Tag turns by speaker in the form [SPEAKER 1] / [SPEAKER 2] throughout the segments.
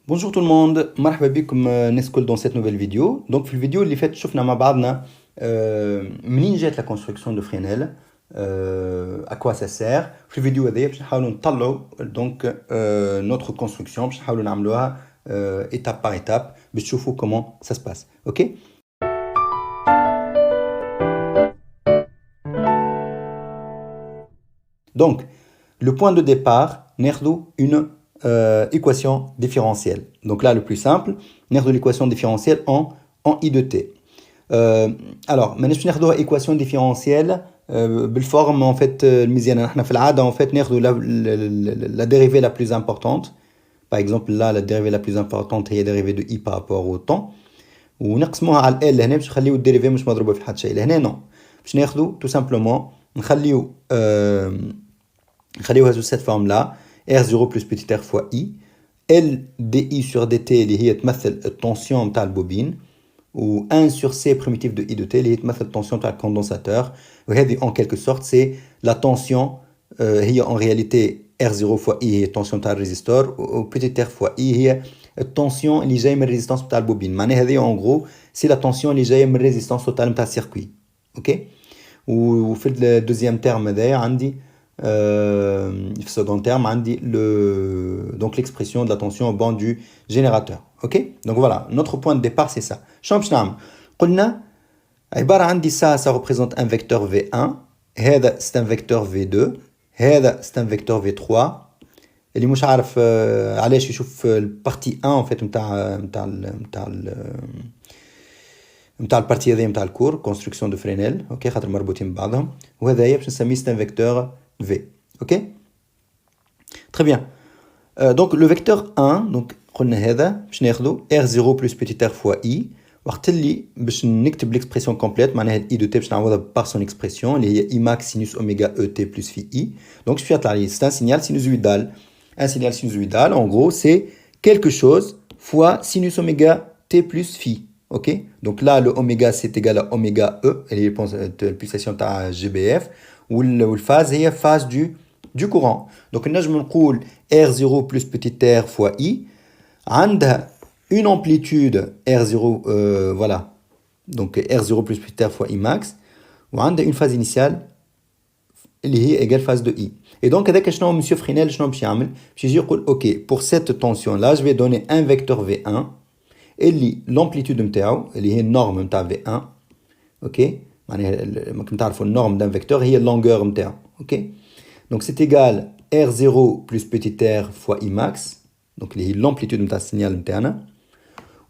[SPEAKER 1] Bonjour tout le monde, مرحبا بكم الناس الكل dans cette nouvelle vidéo. Donc في الفيديو اللي فاتت شفنا مع بعضنا منين جات la construction de Fresnel, à quoi ça sert. في الفيديو هذايا باش نحاولوا نطلعوا donc notre construction باش نحاولوا نعملوها étape par étape باش تشوفوا comment ça se passe. OK? Donc le point de départ ناخذوا une équation différentielle. Donc là, le plus simple, on a l'équation différentielle en I de t. Alors, maintenant, on a l'équation différentielle بالforme en fait المزيانة. احنا في العادة en fait ناخذ la dérivée la plus importante. Par exemple, là, la dérivée la plus importante هي dérivée de I par rapport au temps. ونقسموها على L هنا باش نخليو الديريفي مش مضروبة في حد شيء. لهنا non. باش ناخذو tout simplement نخليوها sous cette forme là. R0 plus petit r fois I, L dI sur dt اللي هي تمثل التنسيون نتاع البوبين و 1 sur C primitif de I de t اللي هي تمثل التنسيون نتاع الكوندنساتور وهذه en quelque sorte c'est la tension هي en réalité R0 fois I هي التنسيون نتاع الريزيستور و petit r fois I هي التنسيون اللي جاي من الريزيستانس نتاع البوبين معناها هذه en gros c'est la tension اللي جايه من الريزيستانس توتال نتاع السيركوي اوكي وفي الدوزيام تيرم هذايا عندي second terme, on dit donc l'expression de la tension au banc du générateur. Ok? Donc voilà, notre point de départ c'est ça. قلنا عبارة عندي ça représente un vecteur V1, هذا c'est un vecteur V2, هذا c'est un vecteur V3. اللي مش عارف علاش يشوف البارتي 1 en fait نتاع البارتي هذه نتاع الكور كونستركسيون دو فرينيل اوكي خاطر مربوطين ببعضهم وهذايا باش نسميه c'est un vecteur V. Ok? Très bien. Donc le vecteur 1, donc قلنا هذا باش ناخذو R0 plus petit r fois I وقت اللي باش نكتب l'expression complète معناها I de t باش نعوضها par son expression اللي هي I max sinus oméga ET plus phi I. Donc je suis à c'est un signal sinusoïdal. Un signal sinusoïdal, en gros, c'est quelque chose fois sinus oméga T plus phi. Ok? Donc là, le oméga, c'est égal à oméga E, et les pulsations à GBF. والفاز هي phase du courant. Donc نجم نقول R0 plus petit r fois I عندها une amplitude R0 voilà. Donc R0 plus petit r fois I max وعندها une phase initiale اللي هي égale phase de I. Et donc هذاك شنو monsieur Fresnel شنو باش يعمل؟ باش يجي يقول OK pour cette tension là je vais donner un vecteur V1 اللي l'amplitude نتاعو اللي هي النورم نتاع V1 OK معناها كما تعرفوا النورم d'un vecteur هي longueur نتاعو OK donc c'est égal R0 plus petit r fois I max donc اللي هي l'amplitude نتاع السينيال نتاعنا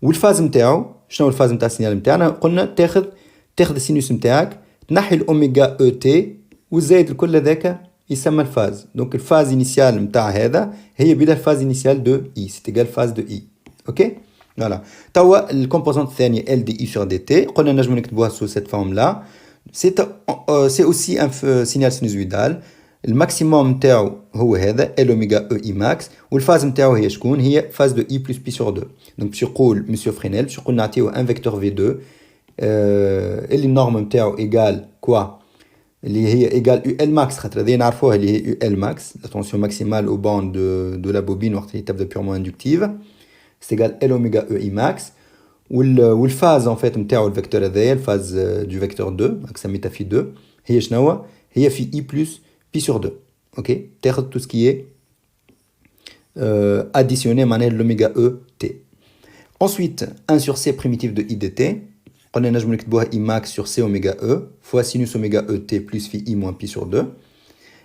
[SPEAKER 1] والفاز نتاعو شنو الفاز نتاع السينيال نتاعنا قلنا تاخذ السينوس نتاعك تنحي الاوميغا او تي والزايد الكل هذاك يسمى الفاز دونك الفاز انيسيال نتاع هذا هي بدا الفاز انيسيال دو اي سي ايغال فاز دو اي اوكي فوالا توا الكومبوزونت الثانيه ال دي اي سور دي تي قلنا نجمو نكتبوها سو سيت فورم لا سي اوسي ان سينيال سينوزويدال الماكسيموم نتاعو هو هذا ال اوميغا او اي ماكس والفاز نتاعو هي شكون هي فاز دو اي بلس بي سور 2 دونك باش يقول مسيو فرينيل باش يقول نعطيو ان فيكتور في 2 اللي النورم نتاعو ايغال كوا اللي هي ايغال يو ال ماكس خاطر هذه نعرفوها اللي هي يو ال ماكس لا تونسيون ماكسيمال او بون دو لا بوبين وقت اللي تبدا بيورمون اندكتيف سي ايغال ال اوميغا او اي ماكس والفاز ان فيت نتاعو الفيكتور هذايا الفاز دو فيكتور 2 سميتها في 2 هي شنو هي في اي بلس بي سور 2 اوكي تاخذ تو سكي اديسيوني معناها l'oméga E T. Ensuite 1 sur C primitif de I de T قلنا نجم نكتبوها I max sur C oméga E fois sinus oméga E T plus phi I moins pi sur 2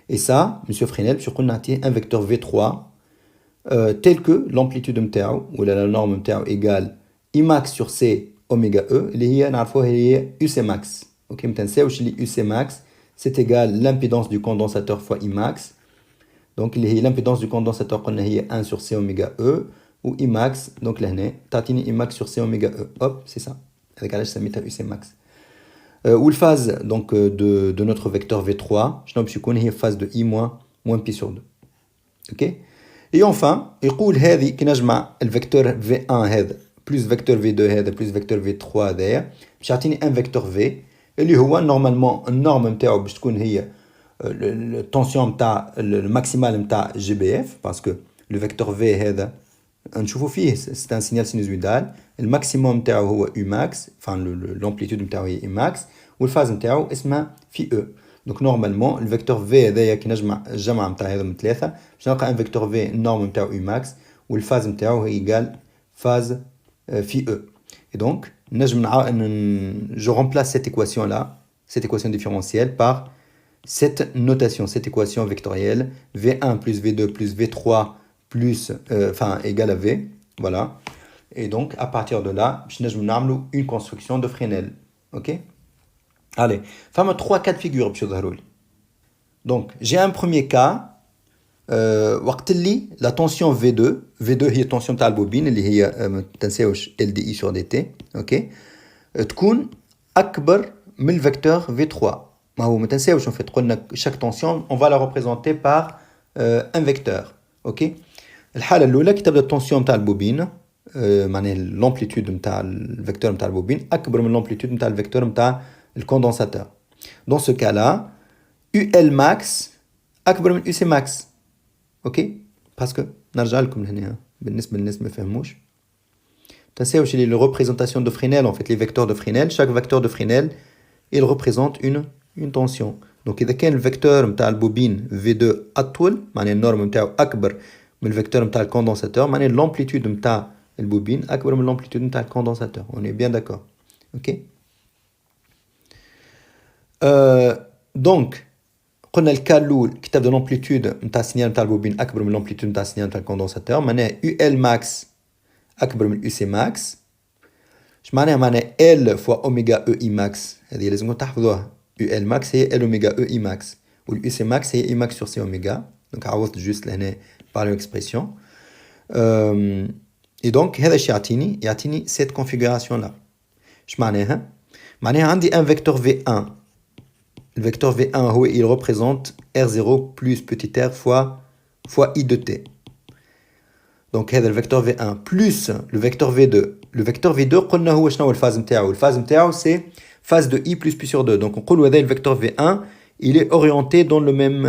[SPEAKER 1] et ça monsieur Fresnel باش يقول نعطيه un vecteur V3 tel que l'amplitude نتاعو ولا la norme نتاعو égale I max sur C oméga E اللي هي نعرفوها هي UC max اوكي ما تنساوش اللي UC max c'est égal l'impédance du condensateur fois I max donc اللي هي l'impédance du condensateur قلنا هي 1 sur C oméga E ou I max donc لهنا تعطيني I max sur C oméga E hop c'est ça هذاك علاش سميتها UC max والفاز donc de notre vecteur V3 شنو باش يكون هي phase de I moins pi sur 2 ok et enfin يقول هذه كي نجمع الفيكتور V1 هذا plus vecteur V2 هذا plus vecteur V3 هذايا باش يعطيني un vecteur V اللي هو نورمالمون النورم نتاعو باش تكون هي التونسيون نتاع الماكسيمال نتاع جي بي اف باسكو لو فيكتور في هذا نشوفوا فيه c'est un signal sinusoïdal. Le maximum نتاعو هو U max, enfin l'amplitude نتاعو هي U max, والفاز نتاعو اسمها في E. Donc normalement le vecteur V هذايا كي نجمع الجمع نتاع هذوما ثلاثة باش نلقى un vecteur V النورم نتاعو U max والفاز نتاعو هي égal phase في E. Et donc je remplace cette équation là, cette équation différentielle par cette notation, cette équation vectorielle V1 plus V2 plus V3 plus, égal à V, voilà. Et donc, à partir de là, je vais une construction de Fresnel, ok. Allez, femme 3 cas de figure. Donc, j'ai un premier cas, la tension V2 هي التنسيون تاع البوبين اللي هي ما تنساوش LDI sur DT, ok. تكون أكبر من الفيكتور V3. ما هو ما تنساوش en fait قلنا chaque tension on va la représenter par un vecteur, ok. الحالة الأولى كي تبدا التونسيون نتاع البوبين معناها لامبليتود نتاع الفيكتور نتاع البوبين أكبر من لامبليتود نتاع الفيكتور نتاع الكوندنساتور. Dans ce cas-là, UL max أكبر من UC max, اوكي. باسكو نرجع لكم لهنا بالنسبة للناس ما فهموش تنساوش اللي représentation de Fresnel en fait les vecteurs de Fresnel chaque vecteur de Fresnel il représente une tension. Donc إذا كان الفيكتور نتاع البوبين V2 أطول معناها النورم نتاعو أكبر من الفيكتور نتاع الكوندنساتور معناها l'amplitude نتاع البوبين أكبر من l'amplitude نتاع الكوندنساتور. On est bien d'accord, ok. Donc قلنا الكا الاول كي تبدا لامبليتود نتاع السينيال نتاع البوبين اكبر من لامبليتود نتاع السينيال نتاع الكوندنساتور معناها UL max اكبر من UC max. اش معناها L فوا اوميغا EI max هذه لازمكم تحفظوها. UL max هي L اوميغا EI max والUC max هي E max sur C اوميغا. دونك عوضت جوست لهنا par l'expression. Et donc هذا الشيء يعطيني cette configuration là. اش معناها عندي un vecteur V1. Le vecteur V1 il représente R0 plus petit r fois I de t. Donc هذا le vecteur V1 plus le vecteur V2. Le vecteur V2 قلنا هو شنو الفاز نتاعو. الفاز نتاعو c'est phase de I plus pi sur 2. Donc نقولوا هذا le vecteur V1 il est orienté dans le même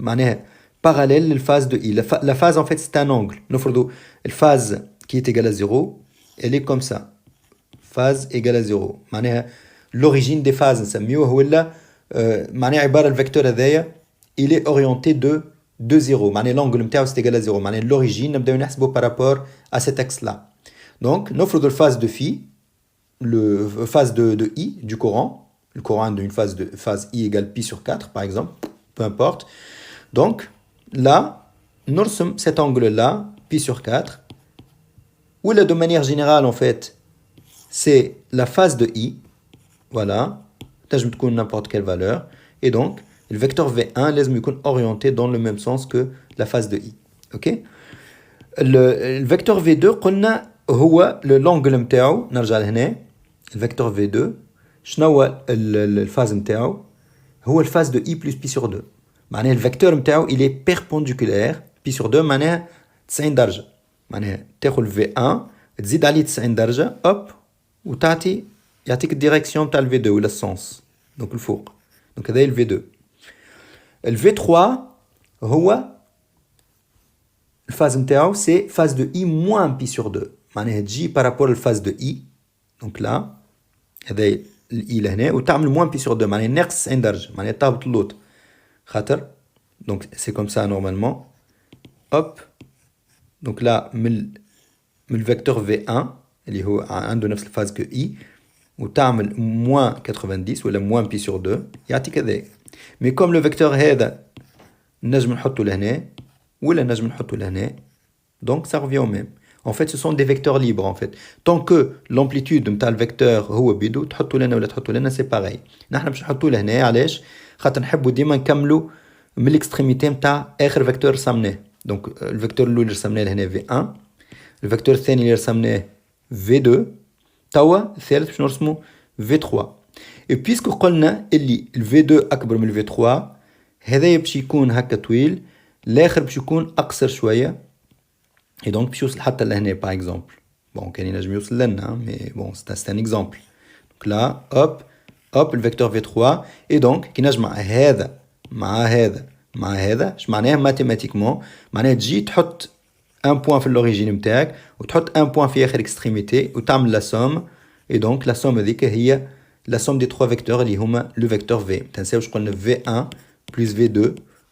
[SPEAKER 1] معناها parallèle للphase de I. La phase en fait c'est un angle. نفرضوا الphase qui est égale à 0 elle est comme ça. Phase égale à 0 معناها l'origine des phases نسميوه ولا معناها عبارة الفيكتور هذايا il est orienté de 0 معناها l'angle نتاعو c'est égal à 0 معناها l'origine نبداو نحسبو par rapport à cet axe là. Donc نفرض الphase de phi le phase de I du courant, le courant d'une phase I égale pi sur 4 par exemple, peu importe. Donc là نرسم cet angle là pi sur 4 ou là de manière générale en fait c'est la phase de I, voilà, تنجم تكون n'importe quelle valeur, et donc le vecteur V1 لازم يكون orienté dans le même sens que la phase de I, ok. le vecteur V2 قلنا هو l'angle نتاعو نرجع لهنا. le vecteur V2 شنو هو الفاز نتاعو هو الفاز de I plus pi sur 2 معناها الفيكتور نتاعو il est perpendiculaire pi sur 2 معناها 90 درجة معناها تاخذ V1 تزيد عليه 90 درجة hop يعطيك الديريكسيون تاع الفي 2 ولا السونس دونك الفوق. دونك هذا الفي 2. الفي 3 هو الفاز نتاعو سي فاز دو اي موان بي سور 2 معناها تجي بارابور الفاز دو اي. دونك لا هذا الاي لهنا وتعمل موان بي سور 2 معناها ناقص 90 درجة معناها تهبط اللوط خاطر دونك سي كوم سا نورمالمون هوب. دونك لا من الفيكتور في 1 اللي هو عنده نفس الفاز كو اي وتعمل موان 90 ولا موان بي سور 2 يعطيك هذاك. مي كوم لو فيكتور هذا نجم نحطو لهنا ولا نجم نحطو لهنا دونك ça revient au même. En fait ce sont des vecteurs libres en fait. Tant que l'amplitude نتاع الفيكتور هو بيدو تحطو لنا ولا تحطو لنا سي باغي. نحنا باش نحطو لهنا علاش خاطر نحبو ديما نكملو من الاكستريميتي نتاع اخر فيكتور رسمناه. دونك الفيكتور الاول اللي رسمناه لهنا V1 الفيكتور الثاني اللي رسمناه V2 توا الثالث باش نرسمو V3. et puisque قلنا اللي V2 اكبر من V3 هذايا باش يكون هكا طويل الاخر باش يكون اقصر شويه et donc باش يوصل حتى لهنا باغ اكزومبل. بون كان ينجم يوصل لنا مي بون سي ان اكزومبل. دونك لا هوب الفيكتور V3 et donc كي نجمع هذا مع هذا مع هذا اش معناها ماتيماتيكمون معناها تجي تحط un point في l'origine نتاعك وتحط un point في آخر extrémité وتعمل la somme. Et donc la somme هذيك هي la somme des trois vecteurs اللي هما le vecteur V. تنساوش قلنا V1 plus V2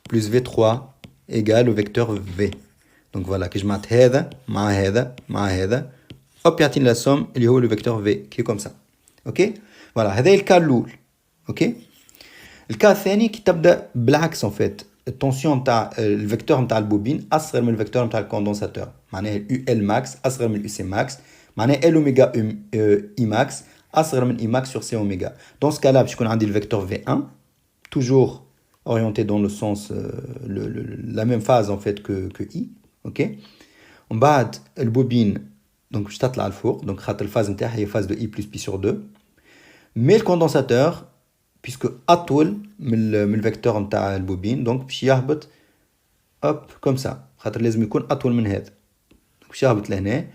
[SPEAKER 1] plus V3 égale au vecteur V. Donc voilà, كي جمعت هذا مع هذا مع هذا hop يعطيني la somme اللي هو le vecteur V qui est comme ça. OK. Voilà, هذا الكا الأول. OK. الكا الثاني كي تبدا بالعكس en fait. التونسيون نتاع الفيكتور نتاع البوبين اصغر من الفيكتور نتاع الكوندنساتور، معناها اليو ال ماكس اصغر من اليو سي ماكس، معناها ال اوميغا اي ماكس اصغر من اي ماكس sur سي اوميغا. دون سو كالا باش يكون عندي الفيكتور في 1 toujours orienté dans le sens la même phase en fait que I. OK. ومن بعد البوبين دونك باش تطلع الفوق، دونك خاطر الفاز نتاعها هي فاز دو I plus Pi sur 2. مي الكوندنساتور puisque أطول من الفيكتور نتاع البوبين دونك باش يهبط هوب كوم سا، خاطر لازم يكون أطول من هذا، باش يهبط لهنا.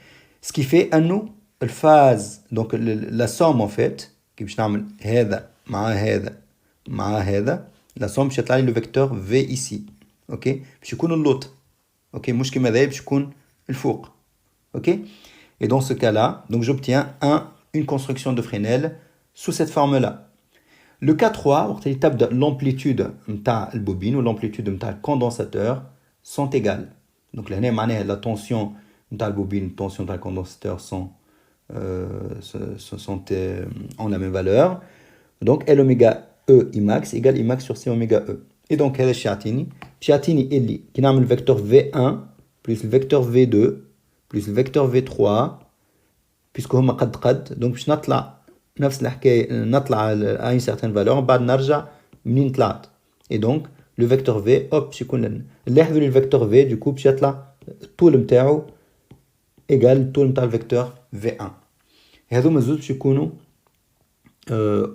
[SPEAKER 1] سكي في أنه الفاز دونك لا سوم ان فيت كي باش نعمل هذا مع هذا مع هذا، لا سوم باش يطلع لي لو فيكتور في ايسي. اوكي باش يكون اللوط. اوكي مش كيما هذايا باش يكون الفوق. اوكي et dans ce cas là donc j'obtiens une construction de Fresnel sous cette forme là. Le cas 3 وقت اللي تبدا l'amplitude نتاع البوبين و l'amplitude نتاع الكوندنساتور sont égales. donc لهنا معناها la tension نتاع البوبين la tension نتاع الكوندنساتور sont en la même valeur. Donc L oméga E I max égale I max sur C oméga E. Et donc هذا الشيء يعطيني اللي كي نعمل الفيكتور V1 plus الفيكتور V2 plus الفيكتور V3 puisque هما قد دونك باش نطلع نفس الحكايه، نطلع à une certaine valeur ومن بعد نرجع منين طلعت. Et donc le vecteur V hop باش يكون لنا نلاحظوا لي الفيكتور V du coup باش يطلع الطول نتاعو égal الطول نتاع الفيكتور V1. هذوما زوج باش يكونوا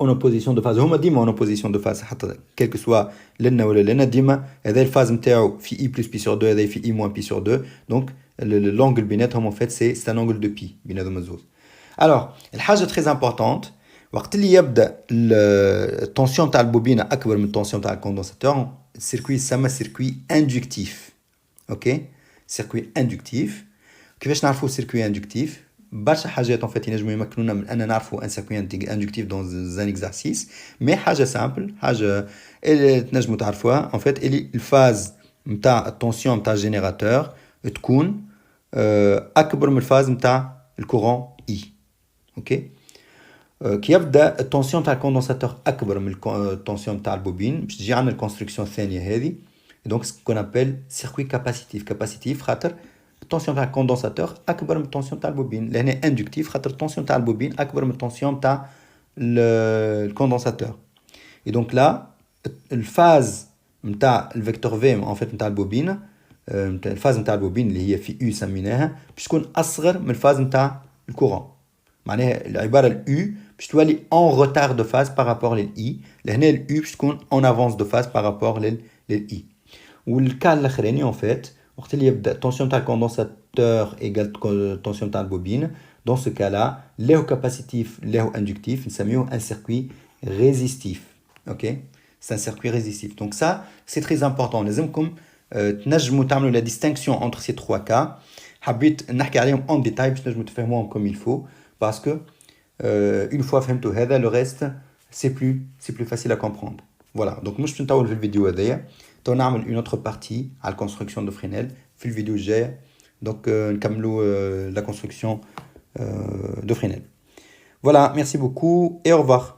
[SPEAKER 1] en opposition de phase. هما ديما en opposition de phase حتى quel que soit لنا ولا لنا ديما هذا الفاز نتاعو في I plus Pi sur 2 هذا في I moins Pi sur 2. donc l'angle بيناتهم en fait c'est un angle de Pi بين هذوما زوج. alors الحاجه très importante وقت اللي يبدا التونسيون تاع البوبينه اكبر من التونسيون تاع الكوندنساتور السيركوي يسمى سيركوي اندكتيف. اوكي سيركوي اندكتيف. كيفاش نعرفوا سيركوي اندكتيف؟ برشا حاجات ان فيت ينجموا يمكنونا من ان نعرفوا ان سيركوي اندكتيف دون زان اكزارسيس. مي حاجه سامبل حاجه اللي تنجموا تعرفوها ان فيت اللي الفاز نتاع التونسيون نتاع الجينيراتور تكون اكبر من الفاز نتاع الكورون اي. اوكي كي يبدا التونسيون تاع الكوندنساتور اكبر من التونسيون تاع البوبين باش تجي عندنا الكونستركسيون الثانيه هذه. دونك سكون ابل سيركوي كاباسيتيف خاطر التونسيون تاع الكوندنساتور اكبر من التونسيون تاع البوبين. لهنا اندكتيف خاطر التونسيون تاع البوبين اكبر من التونسيون تاع الكوندنساتور. اي دونك لا الفاز نتاع الفيكتور في ان فيت نتاع البوبين الفاز نتاع البوبين اللي هي في يو سميناها باش تكون اصغر من الفاز نتاع الكورون. معناها العباره اليو باش تولي اون روتار دو فاز بارابور للاي. لهنا اليو باش تكون اون افونس دو فاز بارابور للاي. والكا الاخراني ان فيت وقت اللي يبدا التونسيون تاع الكوندنساتور ايغال التونسيون تاع البوبين دون سو كالا له كاباسيتيف له اندكتيف نسميوه ان سيركوي ريزيستيف. اوكي سي ان سيركوي ريزيستيف. دونك سا سي تري امبورطون لازمكم تنجموا تعملوا لا ديستينكسيون انتر سي 3 كا. حبيت نحكي عليهم اون ديتاي باش تنجموا تفهموهم كوم يلفو باسكو une fois فهمتوا هذا le reste c'est plus facile à comprendre. voilà donc مش باش نطول في الفيديو هذايا تو نعمل une autre partie على الكونستركسيون دو فرينيل في الفيديو الجاي. دونك نكملوا la construction de Fresnel. Voilà, merci beaucoup et au revoir.